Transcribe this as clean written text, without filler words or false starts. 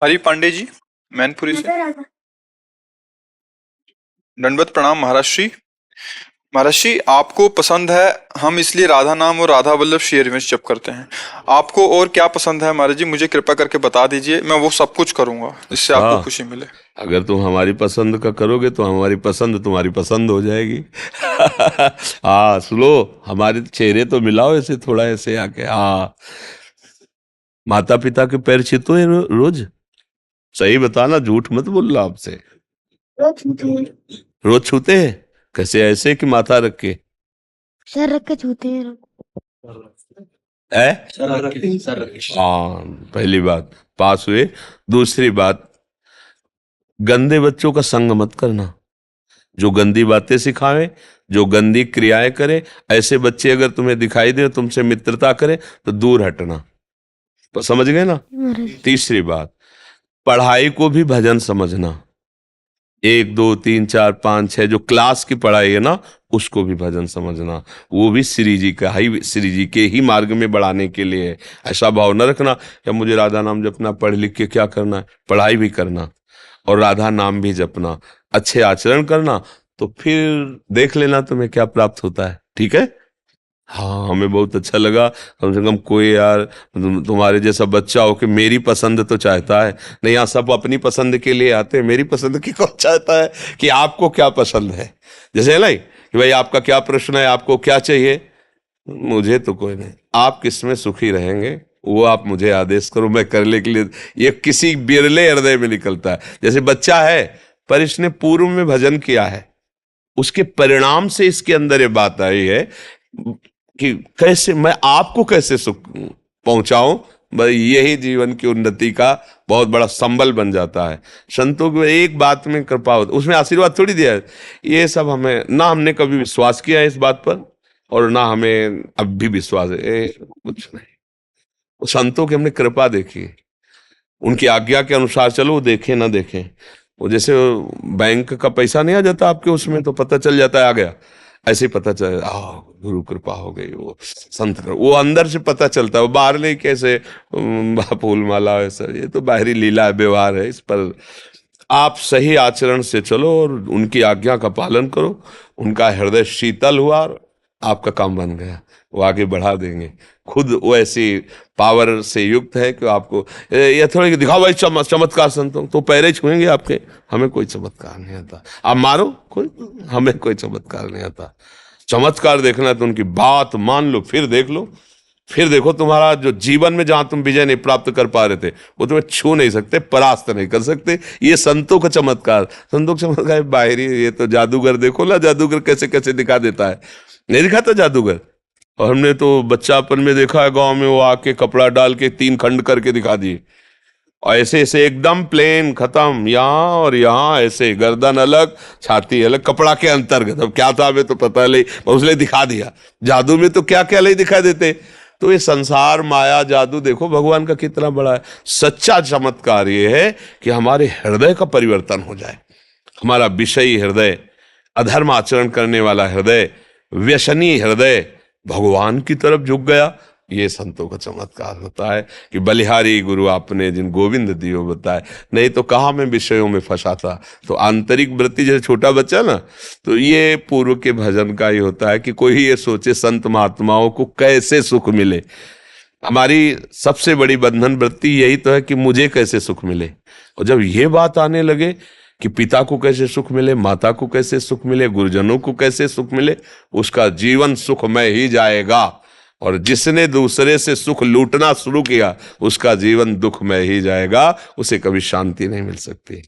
हरी पांडे जी, मैनपुरी से। राधा। दंडवत प्रणाम महाराष्ट्री। महाराष्ट्री, आपको पसंद है, हम इसलिए राधा नाम और राधा वल्लभ श्री हरिवंश जप करते हैं। आपको और क्या पसंद है महाराज जी, मुझे कृपा करके बता दीजिए, मैं वो सब कुछ करूंगा जिससे आपको अच्छा, खुशी मिले। अगर तुम हमारी पसंद का करोगे तो हमारी पसंद तुम्हारी पसंद हो जाएगी। हाँ, सुनो, हमारे चेहरे तो मिलाओ ऐसे, थोड़ा ऐसे आके। हाँ, माता पिता के पैर छूते हैं रोज? सही बताना, झूठ मत बोलना आपसे। रोज छूते हैं? कैसे, ऐसे कि माथा रख के? सर रख के छूते हैं। है? सर रख के। हाँ, पहली बात पास हुए। दूसरी बात, गंदे बच्चों का संग मत करना, जो गंदी बातें सिखावे, जो गंदी क्रियाएं करे। ऐसे बच्चे अगर तुम्हें दिखाई दे, तुमसे मित्रता करे, तो दूर हटना। तो समझ गए ना? तीसरी बात, पढ़ाई को भी भजन समझना। 1 2 3 4 5 6 जो क्लास की पढ़ाई है ना, उसको भी भजन समझना। वो भी श्री जी के ही मार्ग में बढ़ाने के लिए है। ऐसा भाव न रखना कि मुझे राधा नाम जपना, पढ़ लिख के क्या करना है। पढ़ाई भी करना और राधा नाम भी जपना, अच्छे आचरण करना, तो फिर देख लेना तुम्हें क्या प्राप्त होता है। ठीक है? हाँ, हमें बहुत अच्छा लगा। कम से कम कोई यार तुम्हारे जैसा बच्चा हो कि मेरी पसंद तो चाहता है। नहीं, यहाँ सब अपनी पसंद के लिए आते हैं, मेरी पसंद की कौन चाहता है कि आपको क्या पसंद है। जैसे है ना कि भाई आपका क्या प्रश्न है, आपको क्या चाहिए। मुझे तो कोई नहीं, आप किसमें सुखी रहेंगे वो आप मुझे आदेश करो, मैं करने के लिए। ये किसी बिरले हृदय में निकलता है। जैसे बच्चा है, पर इसने पूर्व में भजन किया है, उसके परिणाम से इसके अंदर ये बात आई है कि कैसे मैं आपको कैसे सुख पहुंचाऊं। भाई यही जीवन की उन्नति का बहुत बड़ा संबल बन जाता है। संतों को एक बात में कृपा होती, उसमें आशीर्वाद थोड़ी दिया है। ये सब हमें ना, हमने कभी विश्वास किया है इस बात पर, और ना हमें अब भी विश्वास है। कुछ नहीं, वो संतों की हमने कृपा देखी, उनकी आज्ञा के अनुसार चलो, वो देखें ना देखें। वो जैसे बैंक का पैसा नहीं आ जाता आपके उसमें, तो पता चल जाता है आ गया, ऐसे ही पता चल, गुरु कृपा हो गई, वो संत वो अंदर से पता चलता है। वो बाहर नहीं कैसे फूल माला ऐसा, ये तो बाहरी लीला है, व्यवहार है। इस पर आप सही आचरण से चलो और उनकी आज्ञा का पालन करो। उनका हृदय शीतल हुआ और आपका काम बन गया, वो आगे बढ़ा देंगे। खुद वो ऐसी पावर से युक्त है कि आपको ये थोड़ी दिखाओ भाई चमत्कार संतों, तो पैरे छुएंगे आपके। हमें कोई चमत्कार नहीं आता, आप मारो कोई, हमें कोई चमत्कार नहीं आता। चमत्कार देखना है तो उनकी बात मान लो, फिर देख लो। फिर देखो, तुम्हारा जो जीवन में जहां तुम विजय नहीं प्राप्त कर पा रहे थे, वो तुम्हें छू नहीं सकते, परास्त नहीं कर सकते। ये संतों का चमत्कार। संतों का चमत्कार बाहरी, ये तो जादूगर देखो ना, जादूगर कैसे कैसे दिखा देता है, नहीं दिखाता जादूगर। और हमने तो बच्चापन में देखा है, गांव में वो आके कपड़ा डाल के 3 खंड करके दिखा दिए, और ऐसे ऐसे एकदम प्लेन खत्म, यहाँ और यहाँ ऐसे, गर्दन अलग छाती अलग, कपड़ा के अंतर्गत। अब क्या था हमें तो पता नहीं, उसने दिखा दिया। जादू में तो क्या क्या नहीं दिखा देते। तो ये संसार माया जादू देखो भगवान का कितना बड़ा है। सच्चा चमत्कार ये है कि हमारे हृदय का परिवर्तन हो जाए। हमारा विषयी हृदय, अधर्म आचरण करने वाला हृदय, व्यसनी हृदय भगवान की तरफ झुक गया। ये संतों का चमत्कार होता है कि बलिहारी गुरु आपने जिन गोविंद दियो बताए। नहीं तो कहाँ मैं विषयों में फंसा था। तो आंतरिक वृत्ति, जैसे छोटा बच्चा ना, तो ये पूर्व के भजन का ही होता है कि कोई ये सोचे संत महात्माओं को कैसे सुख मिले। हमारी सबसे बड़ी बंधन वृत्ति यही तो है कि मुझे कैसे सुख मिले। और जब ये बात आने लगे कि पिता को कैसे सुख मिले, माता को कैसे सुख मिले, गुरुजनों को कैसे सुख मिले, उसका जीवन सुखमय ही जाएगा। और जिसने दूसरे से सुख लूटना शुरू किया, उसका जीवन दुखमय ही जाएगा, उसे कभी शांति नहीं मिल सकती।